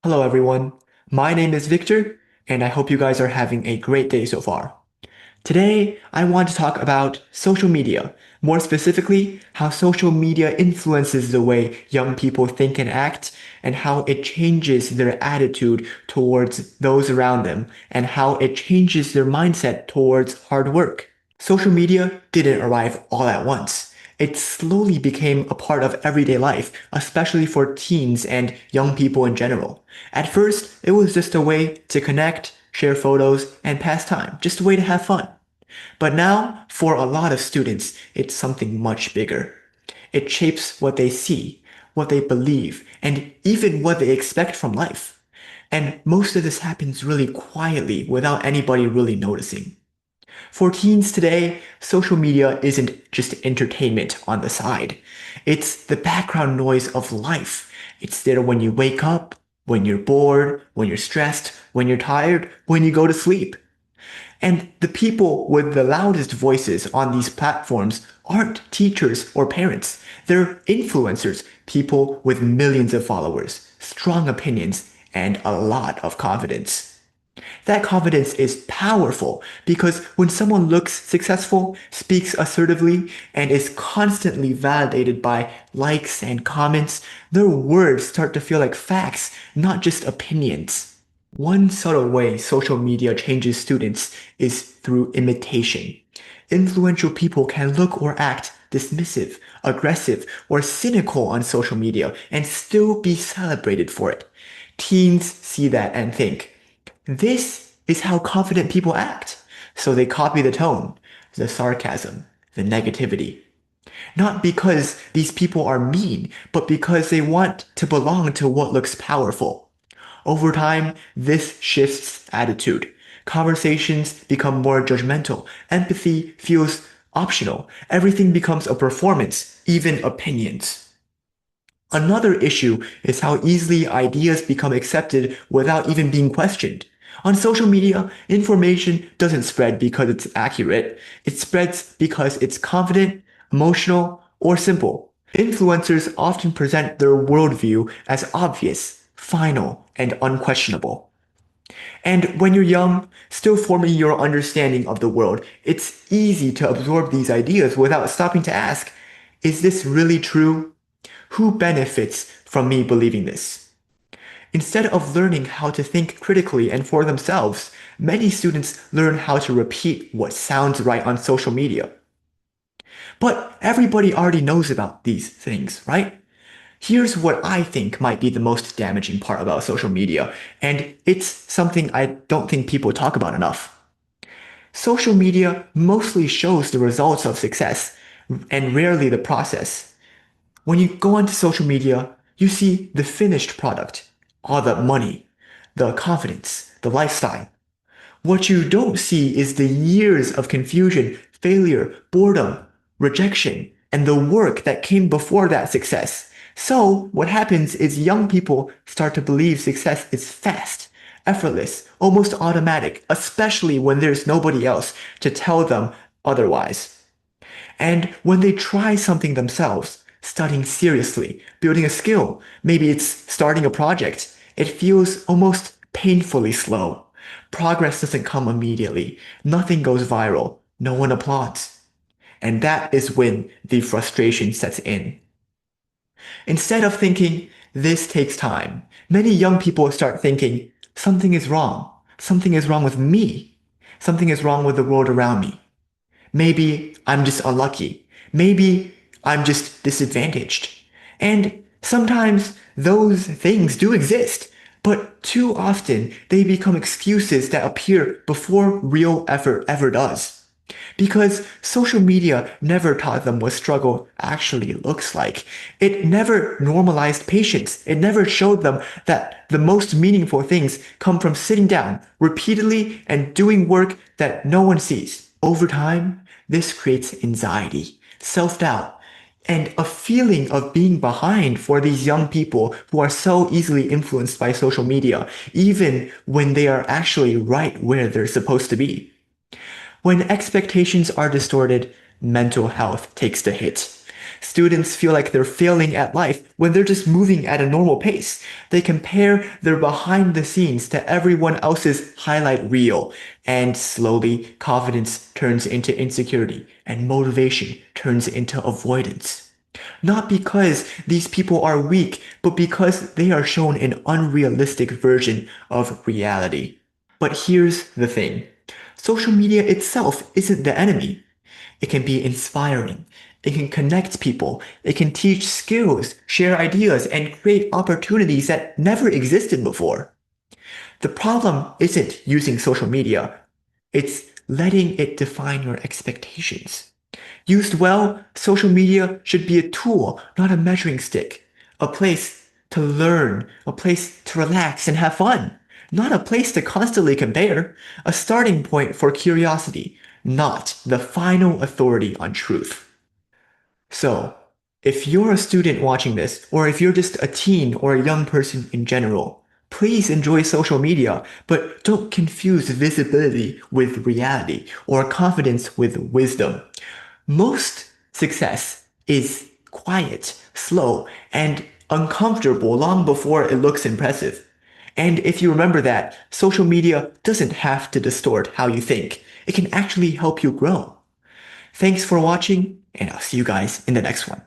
Hello, everyone. My name is Victor, and I hope you guys are having a great day so far. Today, I want to talk about social media, more specifically, how social media influences the way young people think and act, and how it changes their attitude towards those around them, and how it changes their mindset towards hard work. Social media didn't arrive all at once. It slowly became a part of everyday life, especially for teens and young people in general. At first, it was just a way to connect, share photos, and pass time, just a way to have fun. But now, for a lot of students, it's something much bigger. It shapes what they see, what they believe, and even what they expect from life. And most of this happens really quietly without anybody really noticing. For teens today, social media isn't just entertainment on the side. It's the background noise of life. It's there when you wake up, when you're bored, when you're stressed, when you're tired, when you go to sleep. And the people with the loudest voices on these platforms aren't teachers or parents. They're influencers, people with millions of followers, strong opinions, and a lot of confidence. That confidence is powerful because when someone looks successful, speaks assertively, and is constantly validated by likes and comments, their words start to feel like facts, not just opinions. One subtle way social media changes students is through imitation. Influential people can look or act dismissive, aggressive, or cynical on social media and still be celebrated for it. Teens see that and think, this is how confident people act. So they copy the tone, the sarcasm, the negativity. Not because these people are mean, but because they want to belong to what looks powerful. Over time, this shifts attitude. Conversations become more judgmental. Empathy feels optional. Everything becomes a performance, even opinions. Another issue is how easily ideas become accepted without even being questioned. On social media, information doesn't spread because it's accurate. It spreads because it's confident, emotional, or simple. Influencers often present their worldview as obvious, final, and unquestionable. And when you're young, still forming your understanding of the world, it's easy to absorb these ideas without stopping to ask, is this really true? Who benefits from me believing this? Instead of learning how to think critically and for themselves, many students learn how to repeat what sounds right on social media. But everybody already knows about these things, right? Here's what I think might be the most damaging part about social media, and it's something I don't think people talk about enough. Social media mostly shows the results of success and rarely the process. When you go onto social media, you see the finished product, all the money, the confidence, the lifestyle. What you don't see is the years of confusion, failure, boredom, rejection, and the work that came before that success. So, what happens is young people start to believe success is fast, effortless, almost automatic, especially when there's nobody else to tell them otherwise. And when they try something themselves, studying seriously, building a skill, maybe it's starting a project, it feels almost painfully slow. Progress doesn't come immediately. Nothing goes viral. No one applauds. And that is when the frustration sets in. Instead of thinking, this takes time, many young people start thinking, something is wrong. Something is wrong with me. Something is wrong with the world around me. Maybe I'm just unlucky. Maybe I'm just disadvantaged. And sometimes those things do exist, but too often they become excuses that appear before real effort ever does. Because social media never taught them what struggle actually looks like. It never normalized patience. It never showed them that the most meaningful things come from sitting down repeatedly and doing work that no one sees. Over time, this creates anxiety, self-doubt, and a feeling of being behind for these young people who are so easily influenced by social media, even when they are actually right where they're supposed to be. When expectations are distorted, mental health takes the hit. Students feel like they're failing at life when they're just moving at a normal pace. They compare their behind the scenes to everyone else's highlight reel, and slowly confidence turns into insecurity and motivation turns into avoidance. Not because these people are weak, but because they are shown an unrealistic version of reality. But here's the thing. Social media itself isn't the enemy. It can be inspiring. It can connect people. It can teach skills, share ideas, and create opportunities that never existed before. The problem isn't using social media. It's letting it define your expectations. Used well, social media should be a tool, not a measuring stick. A place to learn, a place to relax and have fun. Not a place to constantly compare. A starting point for curiosity, not the final authority on truth. So, if you're a student watching this, or if you're just a teen or a young person in general, please enjoy social media, but don't confuse visibility with reality or confidence with wisdom. Most success is quiet, slow, and uncomfortable long before it looks impressive. And if you remember that, social media doesn't have to distort how you think. It can actually help you grow. Thanks for watching, and I'll see you guys in the next one.